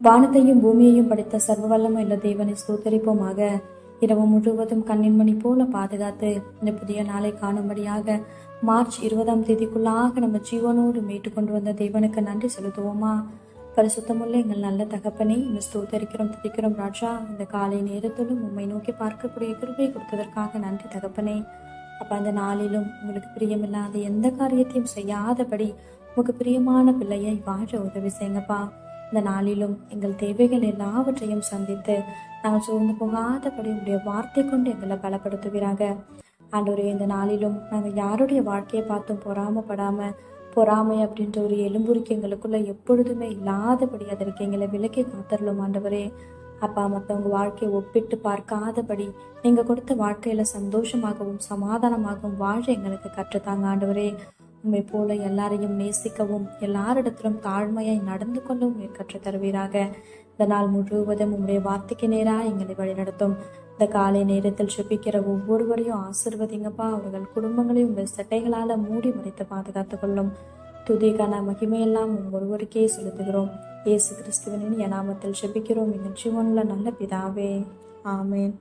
வானத்தையும் பூமியையும் படைத்த சர்வ வல்லமையுள்ள தேவனை ஸ்தோத்தரிப்போமாக. இரவு முழுவதும் கண்ணின் மணி போல பாதுகாத்து இந்த புதிய நாளை காணும்படியாக மார்ச் 20ஆம் தேதிக்குள்ளாக நம்ம ஜீவனோடு மீட்டு கொண்டு வந்த தேவனுக்கு நன்றி செலுத்துவோமா? பரிசுத்தமுள்ள எங்கள் நல்ல தகப்பனை இந்த ஸ்தோத்தரிக்கிறோம், துதிக்கிறோம் ராஜா. இந்த காலை நேரத்திலும் உண்மை நோக்கி பார்க்கக்கூடிய கிருபை கொடுத்ததற்காக நன்றி தகப்பனே. அப்ப அந்த நாளிலும் உங்களுக்கு பிரியமில்லாத எந்த காரியத்தையும் செய்யாதபடி உங்களுக்கு பிரியமான பிள்ளையை வாழ உதவி செய்யுங்கப்பா. இந்த நாளிலும் எங்கள் தேவைகள் எல்லாவற்றையும் சந்தித்து நாங்கள் சோர்ந்து போகாதபடி உங்களுடைய வார்த்தை கொண்டு எங்களை பலப்படுத்துவீராக. ஆண்டவரே, இந்த நாளிலும் நாங்கள் யாருடைய வாழ்க்கையை பார்த்தும் பொறாமை அப்படின்ற ஒரு எலும்புரிக்கு எங்களுக்குள்ள எப்பொழுதுமே இல்லாதபடி அதற்கு எங்களை விலக்கி காத்தரலும் ஆண்டவரே. அப்பா, மற்றவங்க வாழ்க்கையை ஒப்பிட்டு பார்க்காதபடி நீங்க கொடுத்த வாழ்க்கையில சந்தோஷமாகவும் சமாதானமாகவும் வாழ எங்களுக்கு கற்றுத்தாங்க ஆண்டவரே. உண்மை போல எல்லாரையும் நேசிக்கவும் எல்லாரிடத்திலும் தாழ்மையாய் நடந்து கொள்ளவும் நீர் கற்றுத் தருவீராக. இந்த நாள் முழுவதும் உங்களுடைய வார்த்தைக்கு நேராக எங்களை வழிநடத்தும். இந்த காலை நேரத்தில் செபிக்கிற ஒவ்வொருவரையும் ஆசிர்வதிங்கப்பா. அவர்கள் குடும்பங்களையும் உங்கள் சட்டைகளால மூடி மறைத்து பாதுகாத்துக் கொள்ளும். துதிக்கான மகிமையெல்லாம் ஒருவருக்கே செலுத்துகிறோம். இயேசு கிறிஸ்துவின் நாமத்தில் செபிக்கிறோம் எங்கள் ஜீவனுள்ள நல்ல பிதாவே, ஆமேன்.